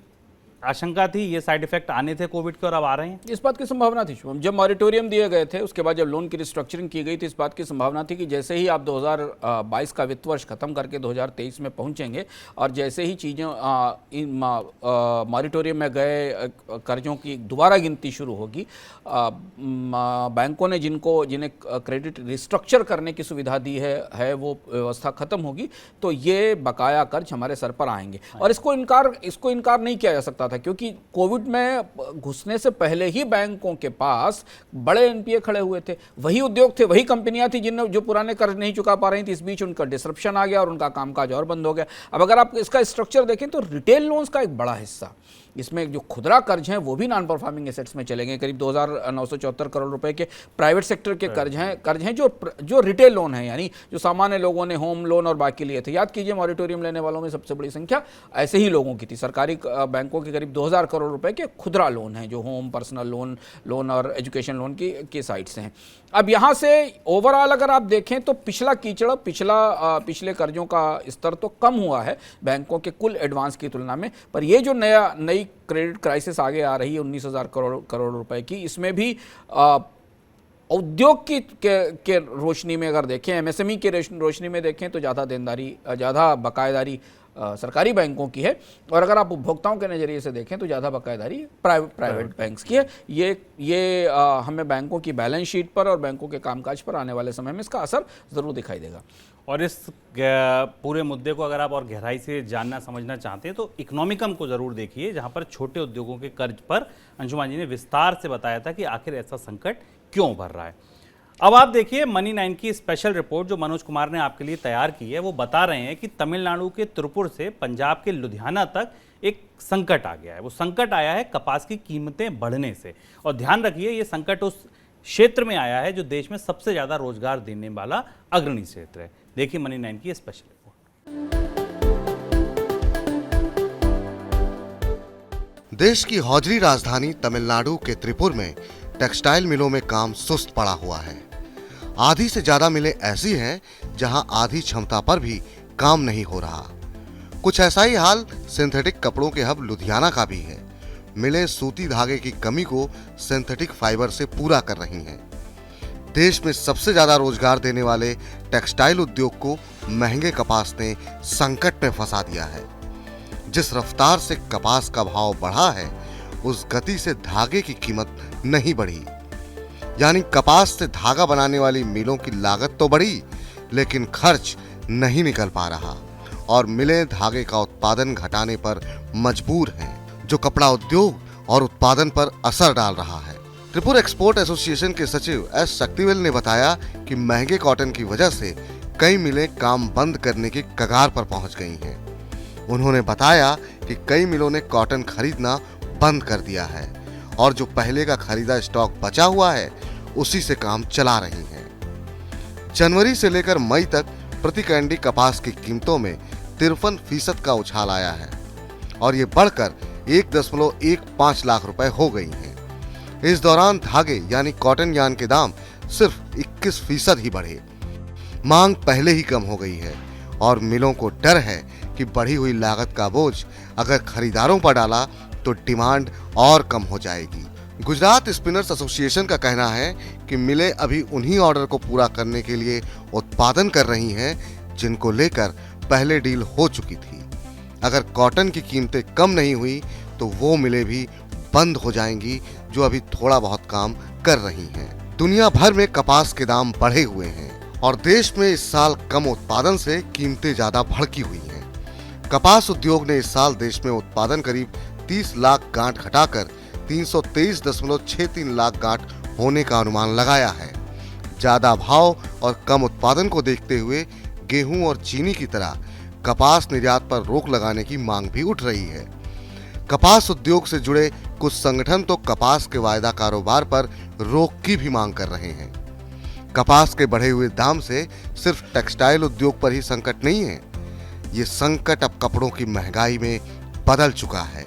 आशंका थी, ये साइड इफेक्ट आने थे कोविड के और अब आ रहे हैं? इस बात की संभावना थी शुभम, जब मॉरिटोरियम दिए गए थे उसके बाद जब लोन की रिस्ट्रक्चरिंग की गई थी, इस बात की संभावना थी कि जैसे ही आप 2022 का वित्त वर्ष खत्म करके 2023 में पहुंचेंगे और जैसे ही चीज़ें मॉरिटोरियम में गए कर्जों की दोबारा गिनती शुरू होगी, बैंकों ने जिन्हें क्रेडिट रिस्ट्रक्चर करने की सुविधा दी है वो व्यवस्था खत्म होगी, तो ये बकाया कर्ज हमारे सर पर आएंगे। और इसको इनकार नहीं किया जा सकता था, क्योंकि कोविड में घुसने से पहले ही बैंकों के पास बड़े एनपीए खड़े हुए थे, वही उद्योग थे, वही कंपनियां थी जो पुराने कर्ज नहीं चुका पा रही थी। इस बीच उनका डिसरप्शन आ गया और उनका कामकाज और बंद हो गया। अब अगर आप इसका स्ट्रक्चर देखें तो रिटेल लोन्स का एक बड़ा हिस्सा, इसमें जो खुदरा कर्ज हैं वो भी नॉन परफॉर्मिंग एसेट्स में चले गए। करीब 2,974 करोड़ रुपए के प्राइवेट सेक्टर के कर्ज हैं जो रिटेल लोन हैं, यानी जो सामान्य लोगों ने होम लोन और बाकी लिए थे। याद कीजिए, मॉरिटोरियम लेने वालों में सबसे बड़ी संख्या ऐसे ही लोगों की थी। सरकारी बैंकों के करीब 2,000 करोड़ रुपए के खुदरा लोन हैं, जो होम, पर्सनल लोन और एजुकेशन लोन की साइड से हैं। अब यहाँ से ओवरऑल अगर आप देखें तो पिछले कर्जों का स्तर तो कम हुआ है बैंकों के कुल एडवांस की तुलना में, पर ये जो नई क्रेडिट क्राइसिस आगे आ रही है 19,000 करोड़ रुपए की, इसमें भी उद्योग के रोशनी में अगर देखें, एमएसएमई के रोशनी में देखें तो ज़्यादा बकायेदारी सरकारी बैंकों की है, और अगर आप उपभोक्ताओं के नज़रिए से देखें तो ज़्यादा बकायेदारी प्राइवेट बैंक्स की है। ये हमें बैंकों की बैलेंस शीट पर और बैंकों के कामकाज पर आने वाले समय में इसका असर ज़रूर दिखाई देगा। और इस पूरे मुद्दे को अगर आप और गहराई से जानना समझना चाहते हैं तो इकोनॉमिकम को ज़रूर देखिए, जहां पर छोटे उद्योगों के कर्ज पर अंशुमान जी ने विस्तार से बताया था कि आखिर ऐसा संकट क्यों उभर रहा है। अब आप देखिए मनी 9 की स्पेशल रिपोर्ट जो मनोज कुमार ने आपके लिए तैयार की है, वो बता रहे हैं कि तमिलनाडु के तिरुपुर से पंजाब के लुधियाना तक एक संकट आ गया है। वो संकट आया है कपास की कीमतें बढ़ने से, और ध्यान रखिए ये संकट उस क्षेत्र में आया है जो देश में सबसे ज्यादा रोजगार देने वाला अग्रणी क्षेत्र है। देखिए मनी 9 की स्पेशल रिपोर्ट। देश की हौजरी राजधानी तमिलनाडु के त्रिपुर में टेक्सटाइल मिलों में काम सुस्त पड़ा हुआ है। आधी से ज्यादा मिलें ऐसी हैं जहां आधी क्षमता पर भी काम नहीं हो रहा। कुछ ऐसा ही हाल सिंथेटिक कपड़ों के हब लुधियाना का भी है। मिलें सूती धागे की कमी को सिंथेटिक फाइबर से पूरा कर रही हैं। देश में सबसे ज्यादा रोजगार देने वाले टेक्सटाइल उद्योग को महंगे कपास ने संकट में फंसा दिया है। जिस रफ्तार से कपास का भाव बढ़ा है, उस गति से धागे की कीमत नहीं बढ़ी। यानी कपास से धागा बनाने वाली मिलों की लागत तो बढ़ी, लेकिन खर्च नहीं निकल पा रहा और मिलें धागे का उत्पादन घटाने पर मजबूर हैं, जो कपड़ा उद्योग और उत्पादन पर असर डाल रहा है। त्रिपुर एक्सपोर्ट एसोसिएशन के सचिव एस शक्तिवेल ने बताया कि महंगे कॉटन की वजह से कई मिलें काम बंद करने की कगार पर पहुंच गई हैं। उन्होंने बताया कि कई मिलों ने कॉटन खरीदना बंद कर दिया है और जो पहले का खरीदा स्टॉक बचा हुआ है उसी से काम चला रही हैं। जनवरी से लेकर मई तक प्रति कैंडी कपास की कीमतों में 53% का उछाल आया है और ये बढ़कर 1.15 लाख रुपए हो गई हैं। इस दौरान धागे यानी कॉटन यार्न के दाम सिर्फ 21% ही बढ़े। मांग पहले ही कम हो गई है और मिलों को डर है कि बढ़ी हुई लागत का बोझ अगर खरीदारों पर डाला तो डिमांड और कम हो जाएगी। गुजरात स्पिनर्स एसोसिएशन का कहना है कि मिलें अभी उन्हीं ऑर्डर को पूरा करने के लिए उत्पादन कर रही हैं जिनको लेकर पहले डील हो चुकी थी। अगर कॉटन की कीमतें कम नहीं हुई तो वो मिलें भी बंद हो जाएंगी जो अभी थोड़ा बहुत काम कर रही हैं। दुनिया भर में कपास के दाम बढ़े हुए हैं और देश में इस साल कम उत्पादन से कीमतें ज्यादा भड़की हुई हैं। कपास उद्योग ने इस साल देश में उत्पादन करीब 30 लाख गांठ घटाकर 323.63 लाख गांठ होने का अनुमान लगाया है। ज्यादा भाव और कम उत्पादन को देखते हुए गेहूं और चीनी की तरह कपास निर्यात पर रोक लगाने की मांग भी उठ रही है। कपास उद्योग से जुड़े कुछ संगठन तो कपास के वायदा कारोबार पर रोक की भी मांग कर रहे हैं। कपास के बढ़े हुए दाम से सिर्फ टेक्सटाइल उद्योग पर ही संकट नहीं है, ये संकट अब कपड़ों की महंगाई में बदल चुका है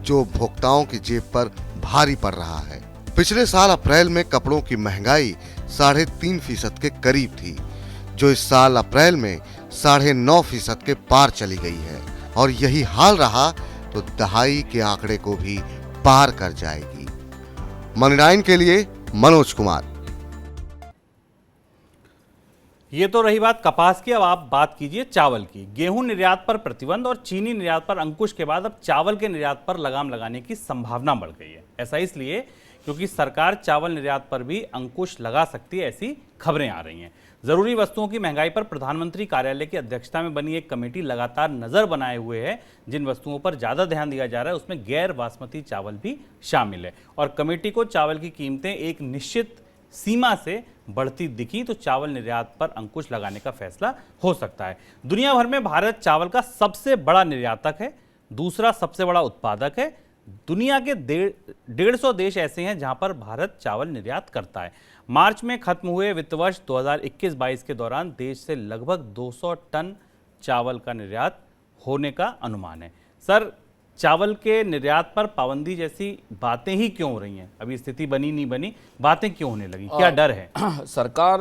जो उपभोक्ताओं की जेब पर भारी पड़ रहा है। पिछले साल अप्रैल में कपड़ों की महंगाई 3.5% के करीब थी, जो इस साल अप्रैल में 9.5% के पार चली गई है और यही हाल रहा तो दहाई के आंकड़े को भी पार कर जाएगी। मनी 9 के लिए मनोज कुमार। ये तो रही बात कपास की। अब आप बात कीजिए चावल की। गेहूं निर्यात पर प्रतिबंध और चीनी निर्यात पर अंकुश के बाद अब चावल के निर्यात पर लगाम लगाने की संभावना बढ़ गई है। ऐसा इसलिए क्योंकि सरकार चावल निर्यात पर भी अंकुश लगा सकती है, ऐसी खबरें आ रही हैं। जरूरी वस्तुओं की महंगाई पर प्रधानमंत्री कार्यालय की अध्यक्षता में बनी एक कमेटी लगातार नजर बनाए हुए है। जिन वस्तुओं पर ज्यादा ध्यान दिया जा रहा है उसमें गैर बासमती चावल भी शामिल है। और कमेटी को चावल की कीमतें एक निश्चित सीमा से बढ़ती दिखी तो चावल निर्यात पर अंकुश लगाने का फैसला हो सकता है। दुनिया भर में भारत चावल का सबसे बड़ा निर्यातक है, दूसरा सबसे बड़ा उत्पादक है। दुनिया के 150 देश ऐसे हैं जहां पर भारत चावल निर्यात करता है। मार्च में खत्म हुए वित्त वर्ष 2021-22 के दौरान देश से लगभग 200 टन चावल का निर्यात होने का अनुमान है। सर, चावल के निर्यात पर पाबंदी जैसी बातें ही क्यों हो रही हैं? अभी स्थिति बनी नहीं बनी, बातें क्यों होने लगी? क्या डर है? सरकार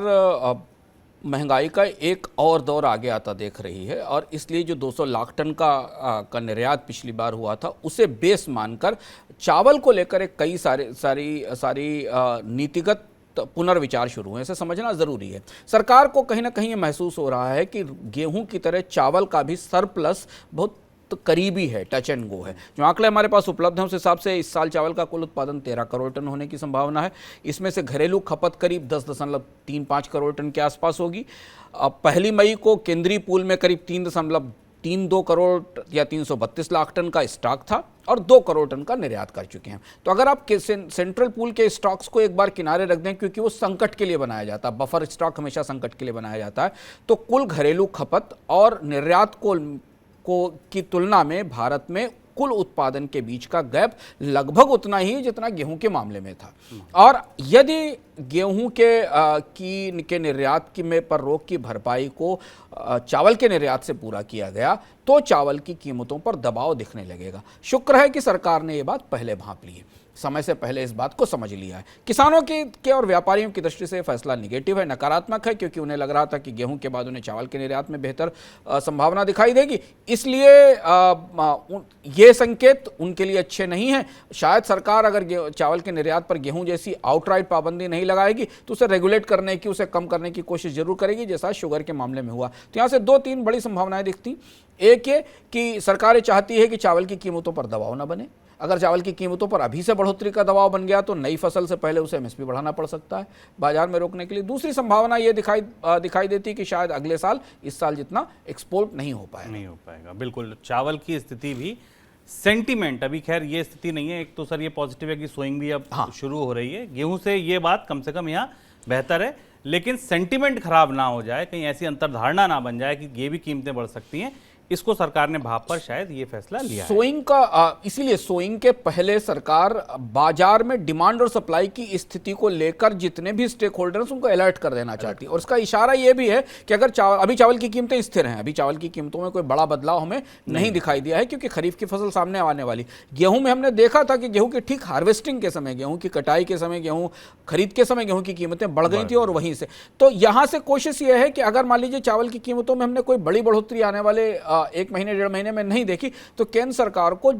महंगाई का एक और दौर आगे आता देख रही है और इसलिए जो 200 लाख टन का निर्यात पिछली बार हुआ था उसे बेस मानकर चावल को लेकर एक कई सारी नीतिगत पुनर्विचार शुरू है। इसे समझना जरूरी है। सरकार को कहीं ना कहीं ये महसूस हो रहा है कि गेहूं की तरह चावल का भी सरप्लस बहुत करीबी है, टच एंड गो है। जो आंकड़े हमारे पास उपलब्ध हैं उस हिसाब से इस साल चावल का कुल उत्पादन 13 करोड़ टन होने की संभावना है। इसमें से घरेलू खपत करीब 10.35 करोड़ टन के आसपास होगी। अब 1 मई को केंद्रीय पूल में करीब 3.32 करोड़ या 332 लाख टन का स्टॉक था और 2 करोड़ टन का निर्यात कर चुके हैं। तो अगर आप सेंट्रल पूल के स्टॉक्स को एक बार किनारे रख दें, क्योंकि वो संकट के लिए बनाया जाता है, बफर स्टॉक हमेशा संकट के लिए बनाया जाता है, तो कुल घरेलू खपत और निर्यात की तुलना में भारत में कुल उत्पादन के बीच का गैप लगभग उतना ही जितना गेहूं के मामले में था। और यदि गेहूं के निर्यात पर रोक की भरपाई को चावल के निर्यात से पूरा किया गया तो चावल की कीमतों पर दबाव दिखने लगेगा। शुक्र है कि सरकार ने ये बात पहले भांप ली है, समय से पहले इस बात को समझ लिया है। किसानों के और व्यापारियों की दृष्टि से फैसला निगेटिव है, नकारात्मक है, क्योंकि उन्हें लग रहा था कि गेहूं के बाद उन्हें चावल के निर्यात में बेहतर संभावना दिखाई देगी। इसलिए ये संकेत उनके लिए अच्छे नहीं है। शायद सरकार अगर चावल के निर्यात पर गेहूं जैसी आउटराइट पाबंदी नहीं लगाएगी तो उसे रेगुलेट करने की, उसे कम करने की कोशिश जरूर करेगी, जैसा शुगर के मामले में हुआ। तो यहाँ से 2-3 बड़ी संभावनाएं दिखती। एक ये कि सरकारें चाहती है कि चावल की कीमतों पर दबाव न बने। अगर चावल की कीमतों पर अभी से बढ़ोतरी का दबाव बन गया तो नई फसल से पहले उसे एमएसपी बढ़ाना पड़ सकता है बाजार में रोकने के लिए। दूसरी संभावना ये दिखाई देती है कि शायद अगले साल इस साल जितना एक्सपोर्ट नहीं हो पाएगा। बिल्कुल। चावल की स्थिति भी सेंटीमेंट, अभी खैर ये स्थिति नहीं है। एक तो सर ये पॉजिटिव है कि सोइंग भी अब शुरू हो रही है गेहूं से, ये बात कम से कम यहाँ बेहतर है। लेकिन सेंटीमेंट खराब ना हो जाए, कहीं ऐसी अंतर्धारणा ना बन जाए कि ये भी कीमतें बढ़ सकती हैं, इसको सरकार ने भाप पर शायद ये फैसला लिया है। सोइंग का इसीलिए सोइंग के पहले सरकार बाजार में डिमांड और सप्लाई की स्थिति को लेकर जितने भी स्टेक होल्डर्स उनको अलर्ट कर देना चाहती है। और इसका इशारा ये भी है कि अगर अभी चावल की कीमतें स्थिर हैं, अभी चावल की कीमतों में कोई बड़ा बदलाव हमें नहीं दिखाई दिया है, क्योंकि खरीफ की फसल सामने आने वाली। गेहूं में हमने देखा था कि गेहूं की ठीक हार्वेस्टिंग के समय, गेहूं की कटाई के समय, गेहूं खरीद के समय गेहूं की कीमतें बढ़ गई थी और वहीं से तो यहां से कोशिश यह है कि अगर मान लीजिए चावल की कीमतों में हमने कोई बड़ी बढ़ोतरी आने वाले 1 महीने 1.5 महीने में नहीं देखी तो केंद्र सरकार को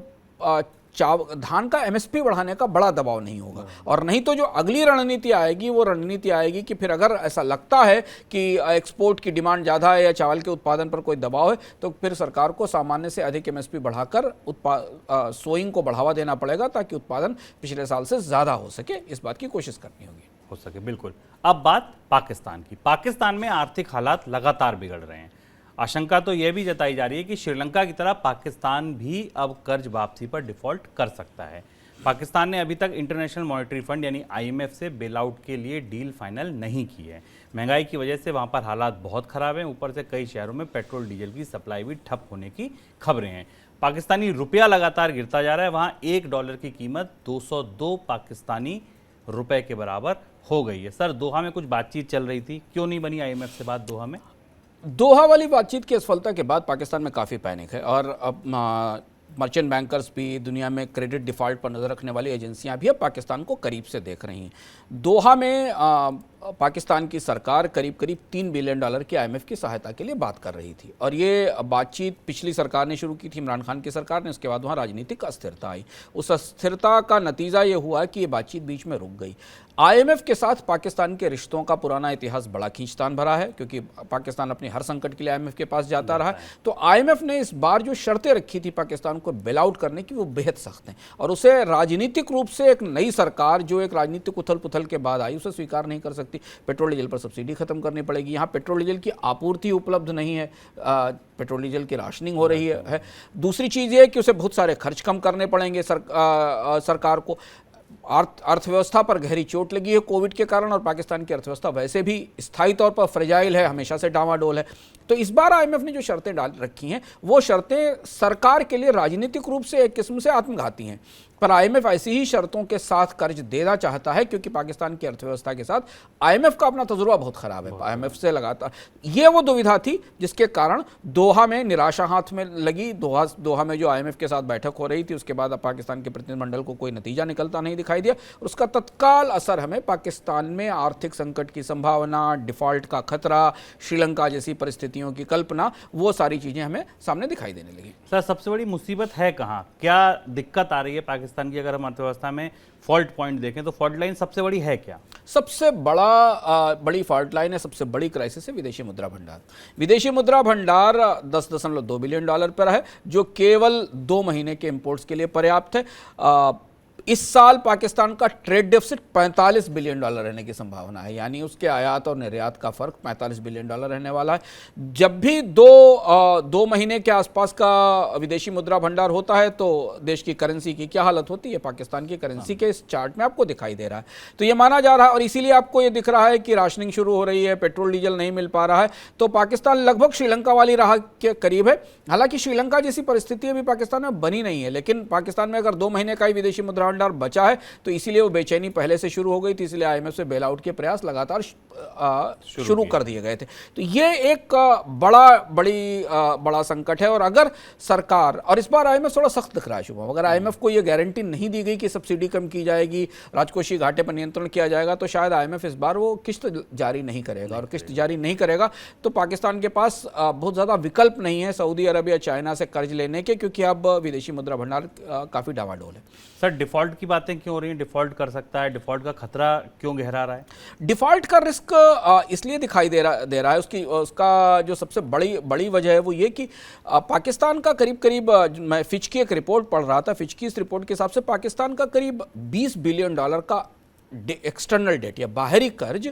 धान का एमएसपी बढ़ाने का बड़ा दबाव नहीं होगा। और नहीं तो जो अगली रणनीति आएगी वो रणनीति आएगी कि फिर अगर ऐसा लगता है कि एक्सपोर्ट की डिमांड ज़्यादा है या चावल के उत्पादन पर कोई दबाव है तो फिर सरकार को सामान्य से अधिक एमएसपी बढ़ाकर सोइंग को बढ़ावा देना पड़ेगा ताकि उत्पादन पिछले साल से ज़्यादा हो सके। इस बात की कोशिश करनी होगी। हो सके, बिल्कुल। अब बात पाकिस्तान की। पाकिस्तान में आर्थिक हालात लगातार बिगड़ रहे हैं। आशंका तो यह भी जताई जा रही है कि श्रीलंका की तरह पाकिस्तान भी अब कर्ज वापसी पर डिफॉल्ट कर सकता है। पाकिस्तान ने अभी तक इंटरनेशनल मॉनेटरी फंड यानी आईएमएफ से बेल आउट के लिए डील फाइनल नहीं की है। महंगाई की वजह से वहां पर हालात बहुत खराब हैं। ऊपर से कई शहरों में पेट्रोल डीजल की सप्लाई भी ठप होने की खबरें हैं। पाकिस्तानी रुपया लगातार गिरता जा रहा है। वहाँ $1 की कीमत 202 पाकिस्तानी रुपए के बराबर हो गई है। सर, दोहा में कुछ बातचीत चल रही थी, क्यों नहीं बनी आईएमएफ से बात दोहा में? दोहा वाली बातचीत की असफलता के बाद पाकिस्तान में काफ़ी पैनिक है और अब मर्चेंट बैंकर्स भी, दुनिया में क्रेडिट डिफ़ॉल्ट पर नज़र रखने वाली एजेंसियां भी अब पाकिस्तान को करीब से देख रही हैं। दोहा में पाकिस्तान की सरकार करीब करीब $3 बिलियन की आईएमएफ की सहायता के लिए बात कर रही थी और ये बातचीत पिछली सरकार ने शुरू की थी, इमरान खान की सरकार ने। उसके बाद वहाँ राजनीतिक अस्थिरता आई। उस अस्थिरता का नतीजा ये हुआ कि ये बातचीत बीच में रुक गई। आईएमएफ के साथ पाकिस्तान के रिश्तों का पुराना इतिहास बड़ा खींचतान भरा है, क्योंकि पाकिस्तान अपनी हर संकट के लिए आईएमएफ के पास जाता रहा है। तो आईएमएफ ने इस बार जो शर्तें रखी थी पाकिस्तान को बेल आउट करने की, वो बेहद सख्त हैं और उसे राजनीतिक रूप से एक नई सरकार जो एक राजनीतिक उथल पुथल के बाद आई, उसे स्वीकार नहीं कर सकती। पेट्रोल डीजल पर सब्सिडी खत्म करनी पड़ेगी। यहाँ पेट्रोल डीजल की आपूर्ति उपलब्ध नहीं है, पेट्रोल डीजल की राशनिंग हो रही है। दूसरी चीज़ ये है कि उसे बहुत सारे खर्च कम करने पड़ेंगे सरकार को। अर्थव्यवस्था पर गहरी चोट लगी है कोविड के कारण और पाकिस्तान की अर्थव्यवस्था वैसे भी स्थायी तौर पर फ्रेजाइल है, हमेशा से डामाडोल है। तो इस बार आईएमएफ ने जो शर्तें डाल रखी हैं, वो शर्तें सरकार के लिए राजनीतिक रूप से एक किस्म से आत्मघाती हैं। पर आईएमएफ ऐसी ही शर्तों के साथ कर्ज देना चाहता है, क्योंकि पाकिस्तान की अर्थव्यवस्था के साथ आईएमएफ का अपना तजुर्बा बहुत खराब है। आईएमएफ से लगातार ये वो दुविधा थी जिसके कारण दोहा में निराशा हाथ में लगी। दोहा में जो आईएमएफ के साथ बैठक हो रही थी, उसके बाद अब पाकिस्तान के प्रतिनिधिमंडल को कोई नतीजा निकलता नहीं दिखाई दिया और उसका तत्काल असर हमें पाकिस्तान में आर्थिक संकट की संभावना, डिफॉल्ट का खतरा, श्रीलंका जैसी परिस्थितियों की कल्पना, वो सारी चीजें हमें सामने दिखाई देने लगी। सर, सबसे बड़ी मुसीबत है कहाँ, क्या दिक्कत आ रही है पाकिस्तान की? अगर हम अर्थव्यवस्था में फॉल्ट पॉइंट देखें तो फॉल्ट लाइन सबसे बड़ी है क्या? सबसे बड़ी फॉल्ट लाइन है, सबसे बड़ी क्राइसिस है विदेशी मुद्रा भंडार। विदेशी मुद्रा भंडार $10.2 बिलियन पर है, जो केवल 2 महीने के इंपोर्ट्स के लिए पर्याप्त है। इस साल पाकिस्तान का ट्रेड डेफिसिट $45 बिलियन रहने की संभावना है, यानी उसके आयात और निर्यात का फर्क $45 बिलियन रहने वाला है। जब भी दो महीने के आसपास का विदेशी मुद्रा भंडार होता है तो देश की करेंसी की क्या हालत होती है, पाकिस्तान की करेंसी के इस चार्ट में आपको दिखाई दे रहा है। तो ये माना जा रहा है और इसीलिए आपको ये दिख रहा है कि राशनिंग शुरू हो रही है, पेट्रोल डीजल नहीं मिल पा रहा है। तो पाकिस्तान लगभग श्रीलंका वाली राह के करीब है। हालांकि श्रीलंका जैसी परिस्थिति अभी पाकिस्तान में बनी नहीं है, लेकिन पाकिस्तान में अगर 2 महीने का ही विदेशी मुद्रा भंडार बचा है तो इसीलिए वो बेचैनी पहले से शुरू हो गई थी, इसलिए आईएमएफ से बेल आउट के प्रयास लगातार शुरू कर दिए गए थे। तो ये एक बड़ा संकट है और अगर सरकार, और इस बार आईएमएफ थोड़ा सख्त दिख रहा है शुभम, अगर आईएमएफ को ये गारंटी नहीं दी गई कि सब्सिडी कम की जाएगी, राजकोषीय घाटे पर नियंत्रण किया जाएगा, तो शायद आईएमएफ इस बार वो किस्त जारी नहीं करेगा और किस्त जारी नहीं करेगा तो पाकिस्तान के पास बहुत ज़्यादा विकल्प नहीं है सऊदी अरब या चाइना से कर्ज लेने के, क्योंकि अब विदेशी मुद्रा भंडार काफ़ी डावाडोल है। सर, डिफॉल्ट की बातें क्यों हो रही हैं? डिफॉल्ट कर सकता है, डिफॉल्ट का खतरा क्यों गहरा रहा है? डिफॉल्ट का रिस्क इसलिए दिखाई दे रहा है, उसका जो सबसे बड़ी वजह है वो ये कि पाकिस्तान का करीब मैं फिच की एक रिपोर्ट पढ़ रहा था, फिच की इस रिपोर्ट के हिसाब से पाकिस्तान का करीब $20 बिलियन का एक्सटर्नल डेट या बाहरी कर्ज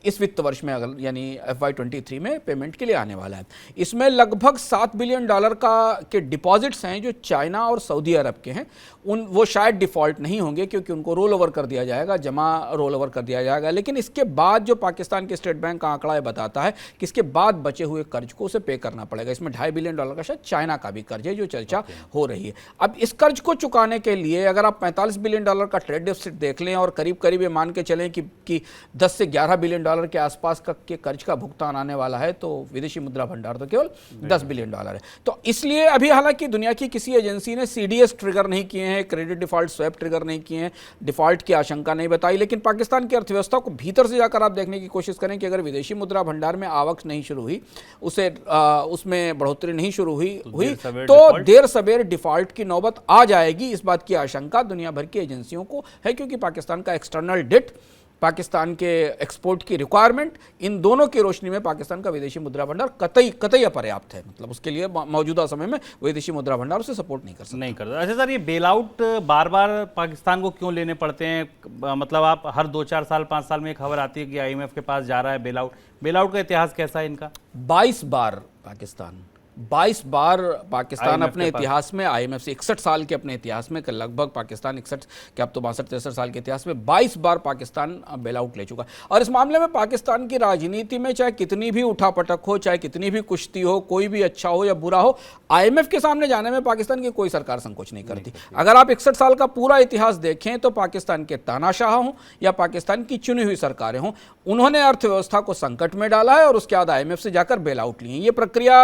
इस वित्त वर्ष में, अगर यानी FY23 में पेमेंट के लिए आने वाला है। इसमें लगभग $7 बिलियन के डिपॉजिट्स हैं जो चाइना और सऊदी अरब के हैं। वो शायद डिफ़ॉल्ट नहीं होंगे क्योंकि उनको रोल ओवर कर दिया जाएगा, जमा रोल ओवर कर दिया जाएगा। लेकिन इसके बाद जो पाकिस्तान के स्टेट बैंक का आंकड़ा बताता है कि इसके बाद बचे हुए कर्ज को उसे पे करना पड़ेगा। इसमें $2.5 बिलियन का शायद चाइना का भी कर्ज है जो चर्चा हो रही है। अब इस कर्ज को चुकाने के लिए अगर आप $45 बिलियन का ट्रेड डेफिसिट देख लें और करीब ये मान के चलें कि 10 से 11 बिलियन के आसपास के कर्ज का भुगतान आने वाला है, तो विदेशी मुद्रा भंडार तो केवल $10 बिलियन है। तो इसलिए अभी हालांकि दुनिया की किसी एजेंसी ने CDS ट्रिगर नहीं किए हैं, क्रेडिट डिफॉल्ट स्वैप ट्रिगर नहीं किए हैं, डिफॉल्ट की आशंका नहीं बताई, लेकिन पाकिस्तान की अर्थव्यवस्था को भीतर से जाकर आप देखने की कोशिश करें कि अगर विदेशी मुद्रा भंडार में आवक नहीं शुरू हुई, उसमें बढ़ोतरी नहीं शुरू हुई तो देर सवेर डिफॉल्ट की नौबत आ जाएगी। इस बात की आशंका दुनिया भर की एजेंसियों को है, क्योंकि पाकिस्तान का एक्सटर्नल डेट, पाकिस्तान के एक्सपोर्ट की रिक्वायरमेंट, इन दोनों की रोशनी में पाकिस्तान का विदेशी मुद्रा भंडार कतई अपर्याप्त है। मतलब उसके लिए मौजूदा समय में विदेशी मुद्रा भंडार उसे सपोर्ट नहीं कर सकता। अच्छा सर, ये बेल आउट बार बार पाकिस्तान को क्यों लेने पड़ते हैं? मतलब आप हर 2-4 साल 5 साल में एक खबर आती है कि IMF के पास जा रहा है बेल आउट का इतिहास कैसा है इनका? 22 बार पाकिस्तान अपने इतिहास में IMF से 61 साल के अपने इतिहास में, लगभग पाकिस्तान 61 के अब तो 62-63 साल के इतिहास में 22 बार पाकिस्तान बेल आउट ले चुका। और इस मामले में पाकिस्तान की राजनीति में चाहे कितनी भी उठापटक हो, चाहे कितनी भी कुश्ती हो, कोई भी अच्छा हो या बुरा हो, IMF के सामने जाने में पाकिस्तान की कोई सरकार संकोच नहीं करती। अगर आप 61 साल का पूरा इतिहास देखें तो पाकिस्तान के तानाशाह हों या पाकिस्तान की चुनी हुई सरकारें हों, उन्होंने अर्थव्यवस्था को संकट में डाला है और उसके बाद IMF से जाकर बेल आउट लिए। ये प्रक्रिया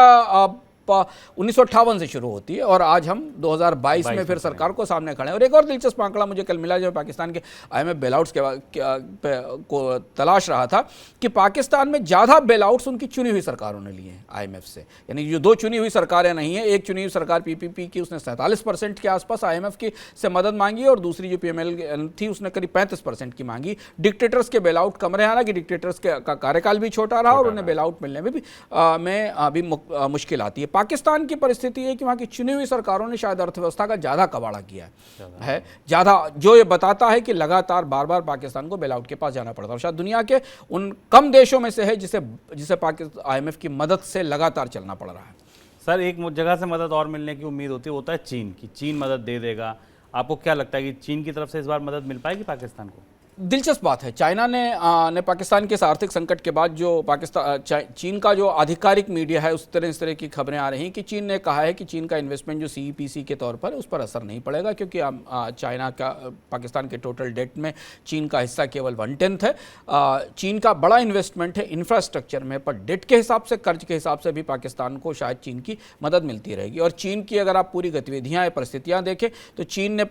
1958 से शुरू होती है और आज हम 2022 में फिर सरकार को सामने खड़े हैं। और एक और दिलचस्प आंकड़ा मुझे कल मिला जब पाकिस्तान के IMF बेलआउट्स को तलाश रहा था कि पाकिस्तान में ज़्यादा बेलआउट्स उनकी चुनी हुई सरकारों ने लिए हैं IMF से, यानी जो दो चुनी हुई सरकारें नहीं है, एक चुनी हुई सरकार PPP की उसने 47% के आसपास IMF की से मदद मांगी और दूसरी जो PML थी उसने करीब 35% की मांगी। डिक्टेटर्स के बेलआउट कम रहे, हालांकि डिक्टेटर्स का कार्यकाल भी छोटा रहा और उन्हें बेलआउट मिलने में भी मुश्किल आती है। पाकिस्तान की परिस्थिति है कि वहाँ की चुनी हुई सरकारों ने शायद अर्थव्यवस्था का ज़्यादा कबाड़ा किया है ज़्यादा, जो ये बताता है कि लगातार बार बार पाकिस्तान को बेलआउट के पास जाना पड़ता है। और शायद दुनिया के उन कम देशों में से है जिसे पाकिस्तान IMF की मदद से लगातार चलना पड़ रहा है। सर, एक जगह से मदद और मिलने की उम्मीद होती है, होता है चीन की। चीन मदद दे देगा। आपको क्या लगता है कि चीन की तरफ से इस बार मदद मिल पाएगी पाकिस्तान को? दिलचस्प बात है, चाइना ने पाकिस्तान के इस आर्थिक संकट के बाद जो चीन का जो आधिकारिक मीडिया है इस तरह की खबरें आ रही हैं कि चीन ने कहा है कि चीन का इन्वेस्टमेंट जो CEPC के तौर पर है उस पर असर नहीं पड़ेगा, क्योंकि चाइना का पाकिस्तान के टोटल डेट में चीन का हिस्सा केवल 1/10 है। चीन का बड़ा इन्वेस्टमेंट है इंफ्रास्ट्रक्चर में, पर डेट के हिसाब से, कर्ज के हिसाब से भी पाकिस्तान को शायद चीन की मदद मिलती रहेगी। और चीन की अगर आप पूरी गतिविधियाँ या परिस्थितियाँ देखें तो चीन ने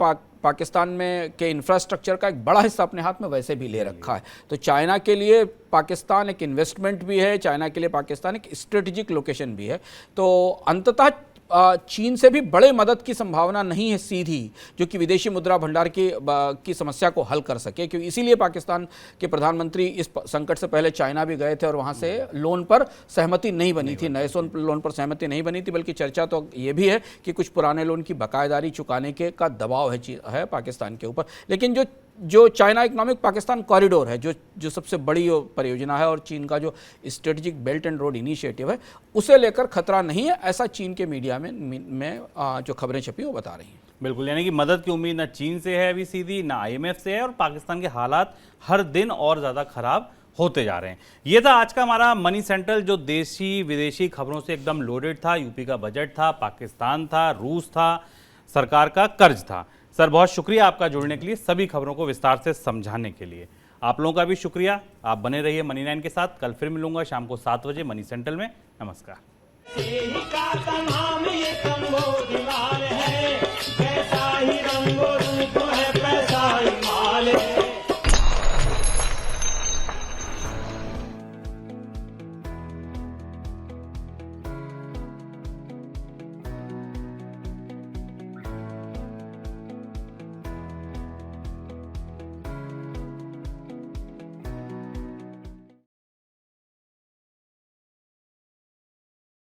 पाकिस्तान में के इंफ्रास्ट्रक्चर का एक बड़ा हिस्सा अपने हाथ में वैसे भी ले रखा है। तो चाइना के लिए पाकिस्तान एक इन्वेस्टमेंट भी है, चाइना के लिए पाकिस्तान एक स्ट्रेटेजिक लोकेशन भी है। तो अंततः चीन से भी बड़े मदद की संभावना नहीं है सीधी, जो कि विदेशी मुद्रा भंडार की समस्या को हल कर सके, क्योंकि इसीलिए पाकिस्तान के प्रधानमंत्री इस संकट से पहले चाइना भी गए थे और वहाँ से लोन पर सहमति नहीं बनी थी, नए लोन पर सहमति नहीं बनी थी, बल्कि चर्चा तो ये भी है कि कुछ पुराने लोन की बकायदारी चुकाने का दबाव है पाकिस्तान के ऊपर। लेकिन जो चाइना इकोनॉमिक पाकिस्तान कॉरिडोर है, जो सबसे बड़ी परियोजना है और चीन का जो strategic belt and road initiative है, उसे लेकर खतरा नहीं है, ऐसा चीन के मीडिया में जो खबरें छपी वो बता रही हैं। बिल्कुल, यानी कि मदद की उम्मीद ना चीन से है अभी सीधी, ना IMF से है, और पाकिस्तान के हालात हर दिन और ज़्यादा खराब होते जा रहे हैं। ये था आज का हमारा मनी सेंट्रल, जो देशी विदेशी खबरों से एकदम लोडेड था। यूपी का बजट था, पाकिस्तान था, रूस था, सरकार का कर्ज था। सर, बहुत शुक्रिया आपका जुड़ने के लिए, सभी खबरों को विस्तार से समझाने के लिए। आप लोगों का भी शुक्रिया। आप बने रहिए मनी 9 के साथ। कल फिर मिलूंगा शाम को 7 बजे मनी सेंट्रल में। नमस्कार। का तमाम ये कम्बोज लाल है।